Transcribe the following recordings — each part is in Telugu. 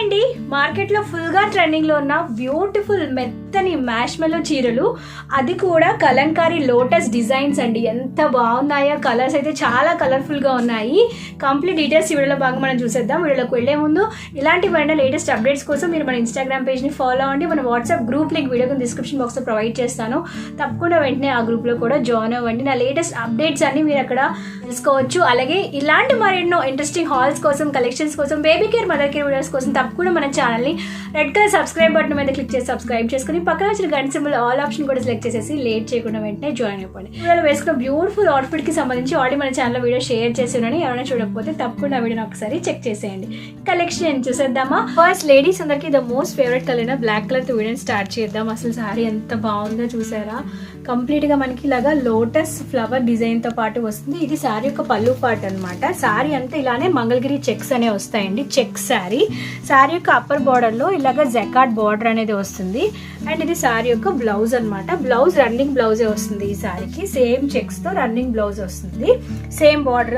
అండి, మార్కెట్లో ఫుల్గా ట్రెండింగ్లో ఉన్న బ్యూటిఫుల్ మెత్తని మ్యాష్మెలో చీరలు, అది కూడా కలంకారీ లోటస్ డిజైన్స్ అండి. ఎంత బాగున్నాయో, కలర్స్ అయితే చాలా కలర్ఫుల్గా ఉన్నాయి. కంప్లీట్ డీటెయిల్స్ ఈ వీడియోలో భాగంగా మనం చూసేద్దాం. వీడియోలోకి వెళ్లే ముందు ఇలాంటి మరిన్ని లేటెస్ట్ అప్డేట్స్ కోసం మీరు మన ఇన్స్టాగ్రామ్ పేజ్ని ఫాలో అవ్వండి. మన WhatsApp group link video description బాక్స్లో ప్రొవైడ్ చేస్తాను. తప్పకుండా వెంటనే ఆ గ్రూప్లో కూడా జాయిన్ అవ్వండి. నా లేటెస్ట్ అప్డేట్స్ అన్ని మీరు అక్కడ తెలుసుకోవచ్చు. అలాగే ఇలాంటి మరెన్నో ఇంట్రెస్టింగ్ హాల్స్ కోసం, కలెక్షన్స్ కోసం, baby care, mother care videos కోసం తప్పకుండా మన ఛానల్ని రెడ్ కలర్ సబ్స్క్రైబ్ బటన్ మీద క్లిక్ చేసి సబ్స్క్రైబ్ చేసుకుని పక్కన వచ్చిన గంట సింబల్ ఆల్ ఆప్షన్ కూడా సెలెక్ట్ చేసేసి లేట్ చేయకుండా వెంటనే జాయిన్ అయిపోండి. వీడియోలో వేసుకున్న బ్యూటిఫుల్ అవుట్ఫిట్ కి సంబంధించి ఆల్రెడీ మన ఛానల్లో వీడియో షేర్ చేసి ఉన్నాను. ఎవరైనా చూడకపోతే తప్పకుండా వీడియోని ఒకసారి చెక్ చేసేయండి. కలెక్షన్ చూసేద్దామా. ఫస్ట్ లేడీస్ అందరికి the most favourite colour black colour తో వీడియోని స్టార్ట్ చేద్దాం. అసలు సారీ ఎంత బాగుందో చూసారా. కంప్లీట్ గా మనకి ఇలాగా లోటస్ ఫ్లవర్ డిజైన్ తో పాటు వస్తుంది. ఇది సారీ యొక్క పళ్ళు పార్ట్ అనమాట. సారీ అంతా ఇలానే మంగళగిరి చెక్స్ అనే వస్తాయండి. Checks sorry. సారీ యొక్క అప్పర్ బార్డర్ లో ఇలాగ జకాట్ బార్డర్ అనేది వస్తుంది. అండ్ ఇది సారీ యొక్క బ్లౌజ్ అనమాట. బ్లౌజ్ రన్నింగ్ బ్లౌజే వస్తుంది. ఈ సారీకి సేమ్ చెక్స్ తో రన్నింగ్ బ్లౌజ్ వస్తుంది. Same border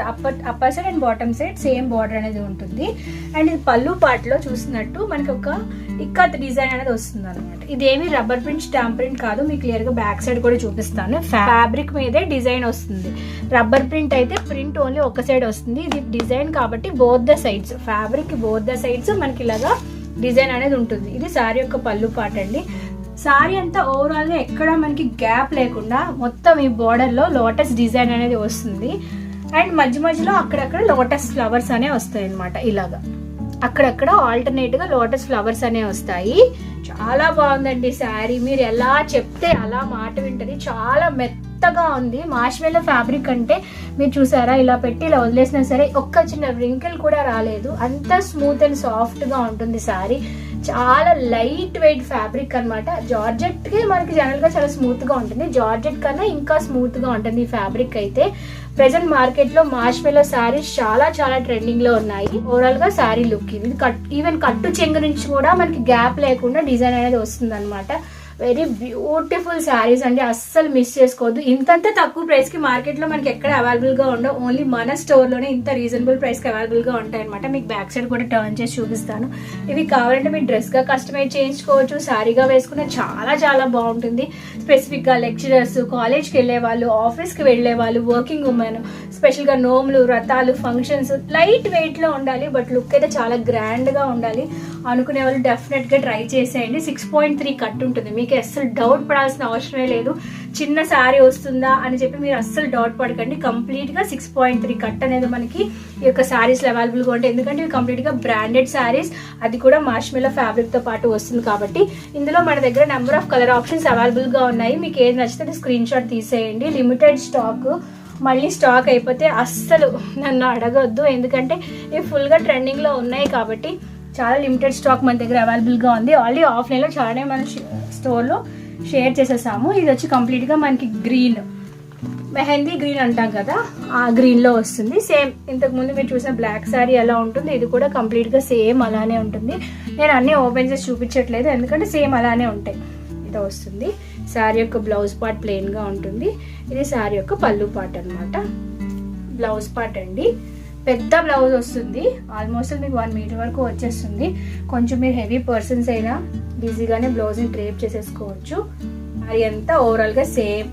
upper side and bottom side same border అనేది ఉంటుంది. అండ్ ఇది పళ్ళు పార్ట్ లో చూసినట్టు మనకి ఒక ఇక్కత్ డిజైన్ అనేది వస్తుంది అనమాట. ఇదేమి రబ్బర్ ప్రింట్, స్టాంప్ ప్రింట్ కాదు. మీకు క్లియర్ గా బ్యాక్ సైడ్ కూడా చూపిస్తాను. ఫ్యాబ్రిక్ మీదే డిజైన్ వస్తుంది. రబ్బర్ ప్రింట్ అయితే ప్రింట్ ఓన్లీ ఒక సైడ్ వస్తుంది. ఇది డిజైన్ కాబట్టి both the sides, fabric both the sides మనకి ఇలాగా డిజైన్ అనేది ఉంటుంది. ఇది సారీ యొక్క పళ్ళు పార్ట్ అండి. సారీ అంతా ఓవరాల్ గా ఎక్కడ మనకి గ్యాప్ లేకుండా మొత్తం ఈ బోర్డర్ లో లోటస్ డిజైన్ అనేది వస్తుంది. అండ్ మధ్య మధ్యలో అక్కడక్కడ లోటస్ ఫ్లవర్స్ అనే వస్తాయి అనమాట. ఇలాగా అక్కడక్కడ ఆల్టర్నేట్ గా లోటస్ ఫ్లవర్స్ అనే వస్తాయి. చాలా బాగుందండి శారీ. మీరు ఎలా చెప్తే అలా మాట వింటది. చాలా మెత్తగా ఉంది. మార్ష్మెల్లో ఫ్యాబ్రిక్ అంటే మీరు చూసారా, ఇలా పెట్టి ఇలా వదిలేసినా సరే ఒక్క చిన్న రింకిల్ కూడా రాలేదు. అంత స్మూత్ అండ్ సాఫ్ట్ గా ఉంటుంది శారీ. చాలా లైట్ వెయిట్ ఫ్యాబ్రిక్ అనమాట. జార్జెట్ కి మనకి జనరల్ గా చాలా స్మూత్ గా ఉంటుంది. జార్జెట్ కన్నా ఇంకా స్మూత్ గా ఉంటుంది ఈ ఫ్యాబ్రిక్ అయితే. ప్రెసెంట్ మార్కెట్ లో మార్ష్మెల్లో శారీస్ చాలా చాలా ట్రెండింగ్ లో ఉన్నాయి. ఓవరాల్ గా శారీ లుక్ ఇది. ఈవెన్ కట్టు చెంగు నుంచి కూడా మనకి గ్యాప్ లేకుండా డిజైన్ అనేది వస్తుంది అనమాట. వెరీ బ్యూటిఫుల్ శారీస్ అండి. అస్సలు మిస్ చేసుకోవద్దు. ఇంతంత తక్కువ ప్రైస్ కి మార్కెట్ లో మనకి ఎక్కడ అవైలబుల్ గా ఉండవు. ఓన్లీ మన స్టోర్ లోనే ఇంత రీజనబుల్ ప్రైస్ కి అవైలబుల్ గా ఉంటాయి అనమాట. మీకు బ్యాక్ సైడ్ కూడా టర్న్ చేసి చూపిస్తాను. ఇవి కావాలంటే మీరు డ్రెస్ గా కస్టమైజ్ చేయించుకోవచ్చు. శారీగా వేసుకున్న చాలా చాలా బాగుంటుంది. స్పెసిఫిక్ గా లెక్చరర్స్, కాలేజ్ కి వెళ్లే వాళ్ళు, ఆఫీస్ కి వెళ్లే వాళ్ళు, వర్కింగ్ ఉమెన్, స్పెషల్ గా నోములు, వ్రతాలు, ఫంక్షన్స్, లైట్ వెయిట్ లో ఉండాలి బట్ లుక్ అయితే చాలా గ్రాండ్ గా ఉండాలి అనుకునే వాళ్ళు డెఫినెట్ గా ట్రై చేసేయండి. 6.3 కట్ ఉంటుంది. మీకు అస్సలు డౌట్ పడాల్సిన అవసరమే లేదు. చిన్న శారీ వస్తుందా అని చెప్పి మీరు అస్సలు డౌట్ పడకండి. కంప్లీట్ గా 6.3 కట్ అనేది మనకి ఈ యొక్క శారీస్ అవైలబుల్ గా ఉంటాయి. ఎందుకంటే ఇవి కంప్లీట్ గా బ్రాండెడ్ శారీస్, అది కూడా మార్ష్మెల్లో ఫ్యాబ్రిక్ తో పాటు వస్తుంది కాబట్టి. ఇందులో మన దగ్గర number of colour options available గా ఉన్నాయి. మీకు ఏది నచ్చితే స్క్రీన్ షాట్ తీసేయండి. లిమిటెడ్ స్టాక్, మళ్ళీ స్టాక్ అయిపోతే అస్సలు నన్ను అడగొద్దు. ఎందుకంటే ఇవి ఫుల్ గా ట్రెండింగ్ లో ఉన్నాయి కాబట్టి చాలా లిమిటెడ్ స్టాక్ మన దగ్గర అవైలబుల్ గా ఉంది. ఆల్రెడీ ఆఫ్లైన్ లో చాలానే మనం స్టోర్ లో షేర్ చేసేసాము. ఇది వచ్చి కంప్లీట్ గా మనకి గ్రీన్, మెహందీ గ్రీన్ అంటాం కదా, ఆ గ్రీన్ లో వస్తుంది. సేమ్ ఇంతకు ముందు మీరు చూసిన బ్లాక్ శారీ ఎలా ఉంటుంది, ఇది కూడా కంప్లీట్ గా సేమ్ అలానే ఉంటుంది. నేను అన్ని ఓపెన్ చేసి చూపించట్లేదు ఎందుకంటే సేమ్ అలానే ఉంటాయి. ఇది వస్తుంది. శారీ యొక్క బ్లౌజ్ పార్ట్ ప్లెయిన్ గా ఉంటుంది. ఇది శారీ యొక్క పళ్ళు పార్ట్ అనమాట. బ్లౌజ్ పార్ట్ అండి. పెద్ద బ్లౌజ్ వస్తుంది. ఆల్మోస్ట్ మీకు 1 మీటర్ వరకు వచ్చేస్తుంది. కొంచెం మీరు హెవీ పర్సన్స్ అయినా ఈజీగానే బ్లౌజ్ని డ్రేప్ చేసేసుకోవచ్చు. అది అంతా ఓవరాల్ గా సేమ్.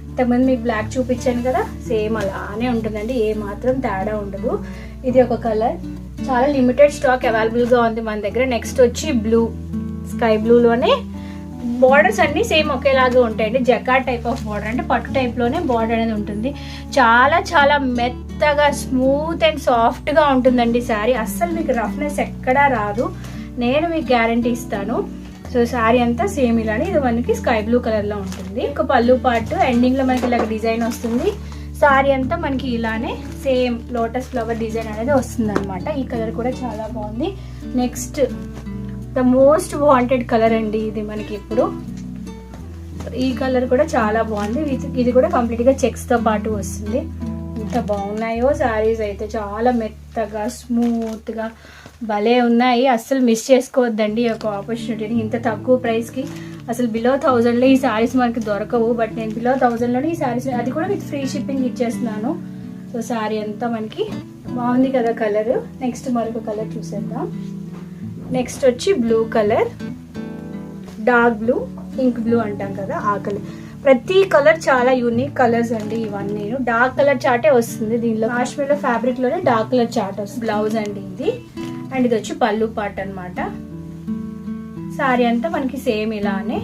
ఇంతకుముందు మీకు బ్లాక్ చూపించాను కదా, సేమ్ అలానే ఉంటుందండి. ఏ మాత్రం తేడా ఉండదు. ఇది ఒక కలర్. చాలా లిమిటెడ్ స్టాక్ అవైలబుల్ గా ఉంది మన దగ్గర. నెక్స్ట్ వచ్చి బ్లూ, స్కై బ్లూలోనే బార్డర్స్ అన్ని సేమ్ ఒకేలాగా ఉంటాయండి. జకాట్ టైప్ ఆఫ్ బార్డర్, అంటే పట్టు టైప్ లోనే బార్డర్ అనేది ఉంటుంది. చాలా చాలా మెత్తగా స్మూత్ అండ్ సాఫ్ట్ గా ఉంటుందండి శారీ. అస్సలు మీకు రఫ్నెస్ ఎక్కడా రాదు, నేను మీకు గ్యారంటీ ఇస్తాను. సో శారీ అంతా సేమ్ ఇలానే. ఇది మనకి స్కై బ్లూ కలర్ లో ఉంటుంది. ఒక పళ్ళు పార్ట్ ఎండింగ్ లో మనకి ఇలాగ డిజైన్ వస్తుంది. శారీ అంతా మనకి ఇలానే సేమ్ లోటస్ ఫ్లవర్ డిజైన్ అనేది వస్తుంది అనమాట. ఈ కలర్ కూడా చాలా బాగుంది. Next the most wanted colour అండి ఇది మనకి ఇప్పుడు. ఈ కలర్ కూడా చాలా బాగుంది. ఇది కూడా కంప్లీట్ గా చెక్స్ తో పాటు వస్తుంది. ఎంత బాగున్నాయో శారీస్ అయితే. చాలా మెత్తగా స్మూత్ గా భలే ఉన్నాయి. అస్సలు మిస్ చేసుకోవద్దండి ఈ యొక్క ఆపర్చునిటీని. ఇంత తక్కువ ప్రైస్ కి అసలు బిలో 1000 లో ఈ శారీస్ మనకి దొరకవు. బట్ నేను బిలో 1000 లోనే ఈ శారీస్, అది కూడా విత్ ఫ్రీ షిప్పింగ్ ఇచ్చేస్తున్నాను. సో శారీ అంతా మనకి బాగుంది కదా కలర్. నెక్స్ట్ మరొక కలర్ చూసేద్దాం. నెక్స్ట్ వచ్చి blue colour, dark blue, pink blue అంటాం కదా ఆ కలర్. ప్రతి కలర్ చాలా యూనిక్ కలర్స్ అండి ఇవన్నీ. డార్క్ కలర్ చాటే వస్తుంది దీనిలో. మాష్మెలో ఫ్యాబ్రిక్ లోనే డార్క్ కలర్ చాట్ వస్తుంది. బ్లౌజ్ అండి ఇది. అండ్ ఇది వచ్చి పళ్ళు పార్ట్ అన్నమాట. సారీ అంతా మనకి సేమ్ ఇలానే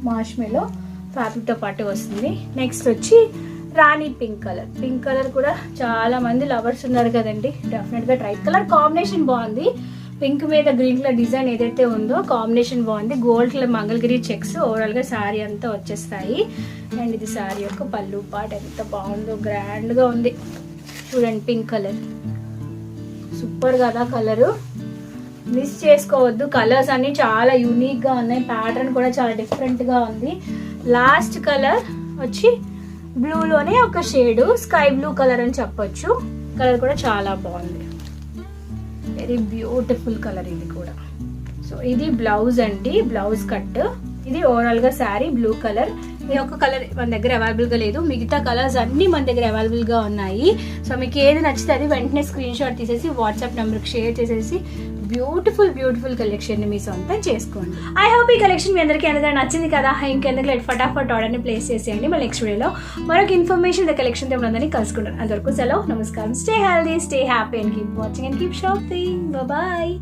మాష్మెలో ఫ్యాబ్రిక్ తో పాటు వస్తుంది. నెక్స్ట్ వచ్చి రాణి పింక్ కలర్. పింక్ కలర్ కూడా చాలా మంది లవర్స్ ఉన్నారు కదండి, డెఫినెట్ గా ట్రై. కలర్ కాంబినేషన్ బాగుంది. పింక్ మీద గ్రీన్ కలర్ డిజైన్ ఏదైతే ఉందో కాంబినేషన్ బాగుంది. Gold colour Mangalagiri checks overall గా శారీ అంతా వచ్చేస్తాయి. అండ్ ఇది శారీ యొక్క పళ్ళు పార్ట్. ఎంత బాగుందో, గ్రాండ్ గా ఉంది చూడండి. పింక్ కలర్ సూపర్ కదా కలరు, మిస్ చేసుకోవద్దు. కలర్స్ అన్ని చాలా యూనిక్ గా ఉన్నాయి. ప్యాటర్న్ కూడా చాలా డిఫరెంట్ గా ఉంది. లాస్ట్ కలర్ వచ్చి బ్లూలోనే ఒక షేడ్ స్కై బ్లూ కలర్ అని చెప్పొచ్చు. కలర్ కూడా చాలా బాగుంది, వెరీ బ్యూటిఫుల్ కలర్ ఇది కూడా. సో ఇది బ్లౌజ్ అండి, బ్లౌజ్ కట్. ఇది ఓవరాల్ గా శారీ బ్లూ కలర్. ఈ ఒక్క కలర్ మన దగ్గర అవైలబుల్ గా లేదు, మిగతా కలర్స్ అన్ని మన దగ్గర అవైలబుల్ గా ఉన్నాయి. సో మీకు ఏది నచ్చితే అది వెంటనే స్క్రీన్ షాట్ తీసేసి వాట్సాప్ నెంబర్కి షేర్ చేసేసి బ్యూటిఫుల్ బ్యూటిఫుల్ కలెక్షన్ ని మీ సొంతం చేసుకోండి. ఐ హోప్ ఈ కలెక్షన్ మీ అందరికీ అనేది నచ్చింది కదా. ఇంకెందుకు ఫటాఫట్ ఆర్డర్ ని ప్లేస్ చేసేయండి. మళ్ళీ నెక్స్ట్ వీడియోలో మరొక ఇన్ఫర్మేషన్ కలెక్షన్ తో అందరినీ కలుసుకుంటాను. అంతవరకు సెలవు, నమస్కారం. Stay healthy, stay happy and keep watching and keep shopping. Bye.